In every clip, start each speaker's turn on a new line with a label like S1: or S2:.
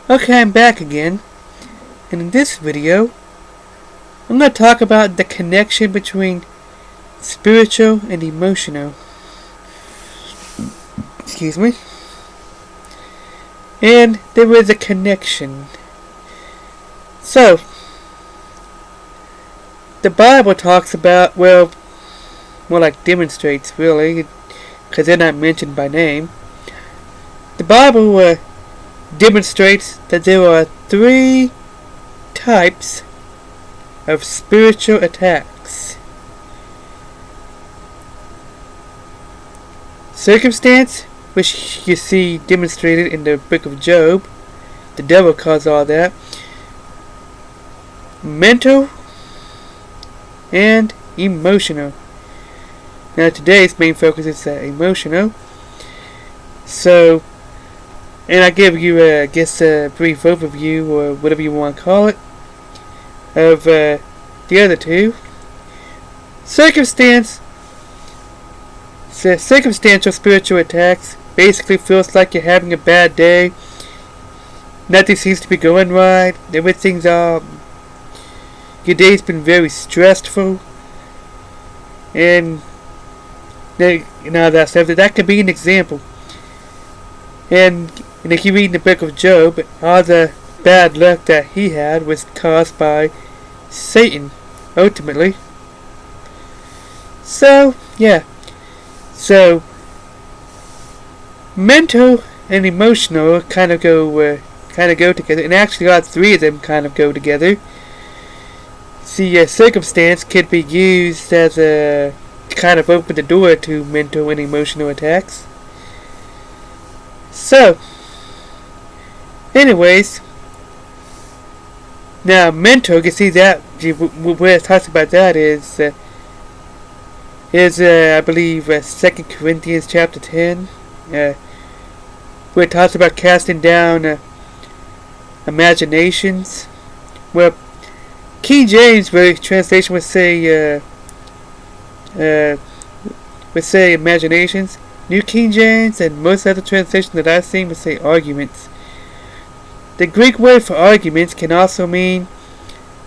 S1: Okay, I'm back again, and in this video, I'm going to talk about the connection between spiritual and emotional. Excuse me. And there is a connection. So, the Bible talks about, more like demonstrates really, because they're not mentioned by name. The Bible demonstrates that there are 3 types of spiritual attacks. Circumstance, which you see demonstrated in the book of Job. The devil caused all that. Mental and emotional. Now today's main focus is emotional. So, and I give you, a brief overview, or whatever you want to call it, of the other 2. Circumstantial spiritual attacks basically feels like you're having a bad day. Nothing seems to be going right. Everything's your day's been very stressful, and that could be an example. And if you read in the book of Job, all the bad luck that he had was caused by Satan, ultimately. So, yeah. So, mental and emotional kind of go together, and actually all 3 of them kind of go together. See, circumstance could be used as to kind of open the door to mental and emotional attacks. So, anyways, now mental, you can see that where it talks about that is I believe 2 Corinthians chapter 10, where it talks about casting down imaginations. Well, King James translation would say imaginations. New King James and most other translations that I've seen would say arguments. The Greek word for arguments can also mean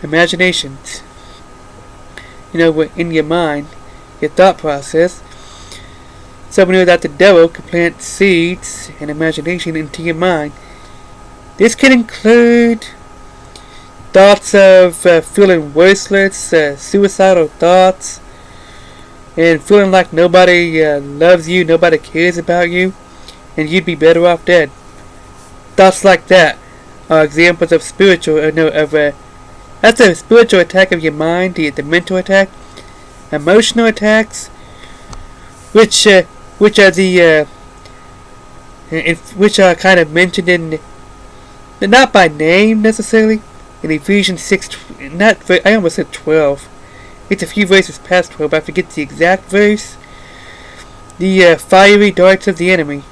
S1: imaginations. In your mind, your thought process. So we know that the devil can plant seeds and imagination into your mind. This can include thoughts of feeling worthless, suicidal thoughts, and feeling like nobody loves you, nobody cares about you, and you'd be better off dead. Thoughts like that are examples of that's a spiritual attack of your mind, the mental attack. Emotional attacks, which are kind of mentioned in, not by name necessarily, in Ephesians 6. I almost said 12. It's a few verses past 12. I forget the exact verse. The fiery darts of the enemy.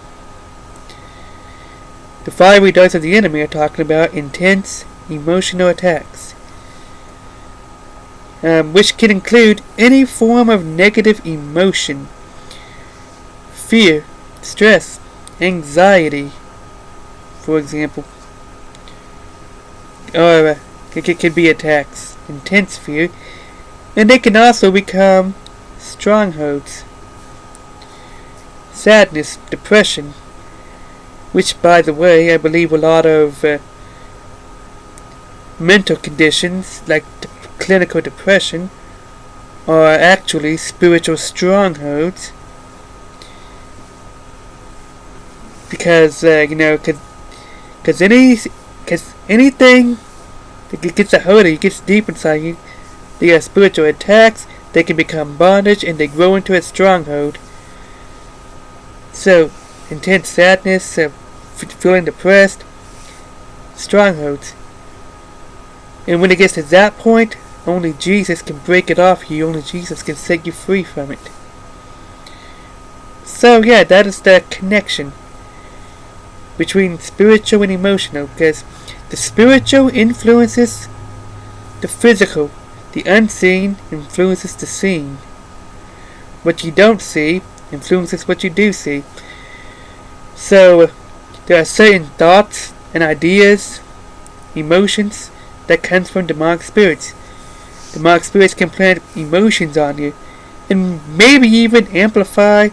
S1: The fiery darts of the enemy are talking about intense emotional attacks, which can include any form of negative emotion, fear, stress, anxiety, for example. Or it could be attacks, intense fear, and they can also become strongholds. Sadness, depression, which, by the way, I believe a lot of mental conditions, like clinical depression, are actually spiritual strongholds. Because, because anything that gets a hold of you, gets deep inside you, they are spiritual attacks. They can become bondage, and they grow into a stronghold. So, intense sadness, feeling depressed, strongholds. And when it gets to that point, only Jesus can break it off you. Only Jesus can set you free from it. So yeah, that is the connection between spiritual and emotional, because the spiritual influences the physical, the unseen influences the seen. What you don't see influences what you do see. So there are certain thoughts and ideas, emotions that comes from demonic spirits. Demonic spirits can plant emotions on you, and maybe even amplify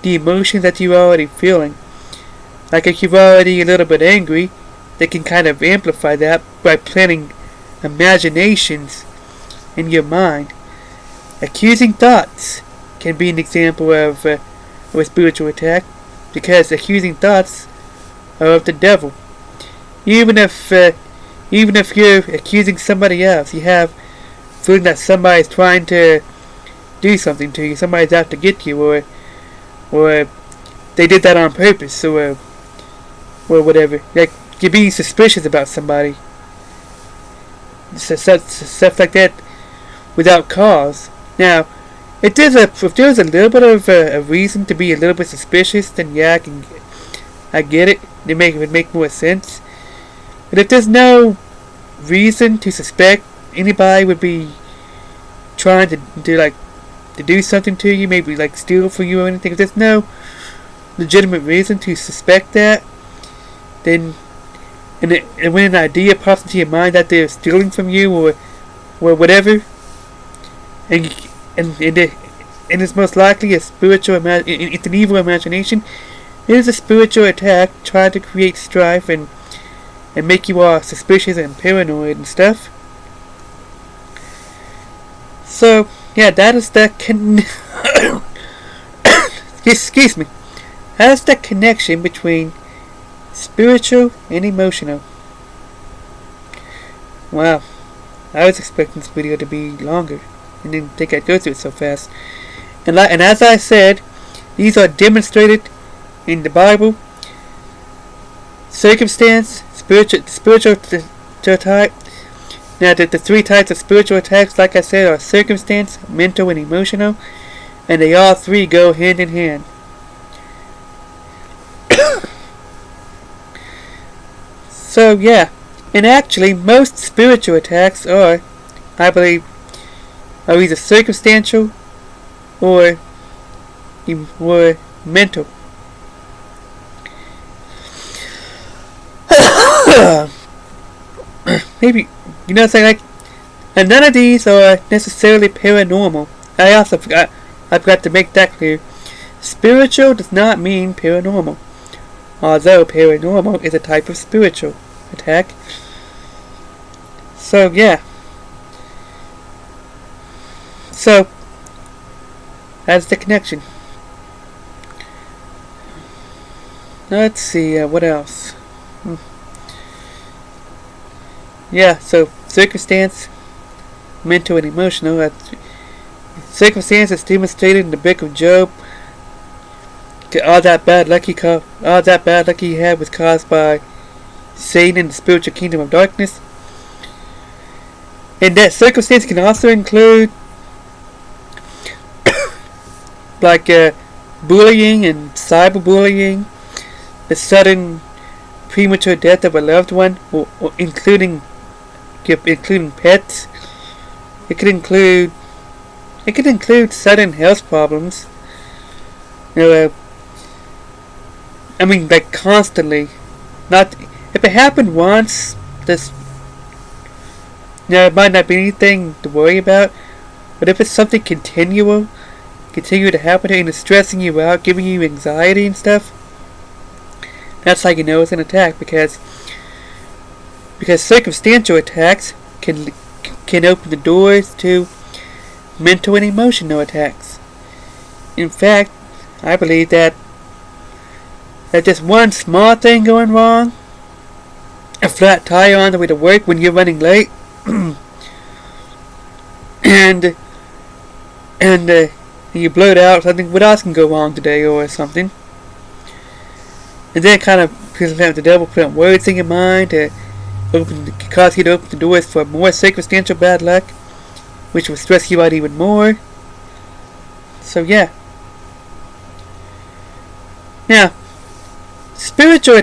S1: the emotions that you're already feeling. Like if you're already a little bit angry, they can kind of amplify that by planting imaginations in your mind. Accusing thoughts can be an example of a spiritual attack, because accusing thoughts are of the devil. Even if you're accusing somebody else, you have feeling that somebody's trying to do something to you, somebody's out to get you, or they did that on purpose, or whatever. Like you're being suspicious about somebody, stuff like that, without cause. Now, if there's a little bit of a reason to be a little bit suspicious, then yeah, I get it. It would make more sense. But if there's no reason to suspect anybody would be trying to do something to you, maybe like steal from you or anything, if there's no legitimate reason to suspect that, then and when an idea pops into your mind that they're stealing from you or whatever, and it's most likely a spiritual it's an evil imagination. It is a spiritual attack trying to create strife and make you all suspicious and paranoid and stuff. So yeah, that is the excuse me. That is the connection between spiritual and emotional. Wow, I was expecting this video to be longer. I didn't think I'd go through it so fast. And as I said, these are demonstrated in the Bible. Circumstance, spiritual type. Now, the three types of spiritual attacks, like I said, are circumstance, mental, and emotional, and they all three go hand in hand. So yeah, and actually, most spiritual attacks are, I believe, are either circumstantial or mental. Maybe, something like, and none of these are necessarily paranormal. I forgot to make that clear. Spiritual does not mean paranormal, although paranormal is a type of spiritual attack. So yeah. So that's the connection. Let's see, what else? Yeah, so circumstance, mental and emotional. Circumstance is demonstrated in the book of Job. All that bad luck he had was caused by Satan in the spiritual kingdom of darkness. And that circumstance can also include like bullying and cyberbullying, the sudden premature death of a loved one, or including pets. It could include sudden health problems. Like constantly. Not if it happened once, it might not be anything to worry about. But if it's something continue to happen and it's stressing you out, giving you anxiety and stuff, that's how you know it's an attack, because circumstantial attacks can open the doors to mental and emotional attacks. In fact, I believe that just one small thing going wrong, a flat tire on the way to work when you're running late, and you blurt out something, what else can go wrong today or something, and then kind of the devil put words in your mind to cause you to open the doors for more circumstantial bad luck, which will stress you out even more. So yeah. Now, circumstantial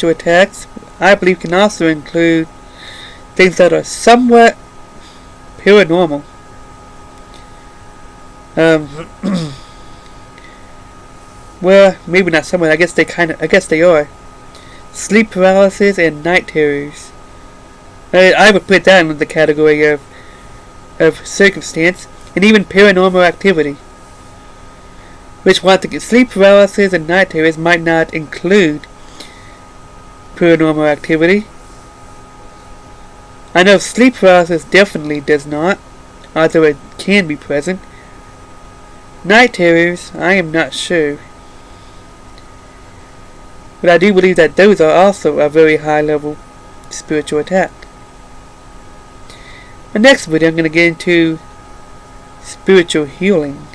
S1: attacks, I believe, can also include things that are somewhat paranormal. well, maybe not somewhat. I guess they are. Sleep paralysis and night terrors. I would put that in the category of circumstance, and even paranormal activity. Which once again, sleep paralysis and night terrors might not include paranormal activity. I know sleep paralysis definitely does not, although it can be present. Night terrors, I am not sure. But I do believe that those are also a very high level spiritual attack. The next video I'm going to get into spiritual healing.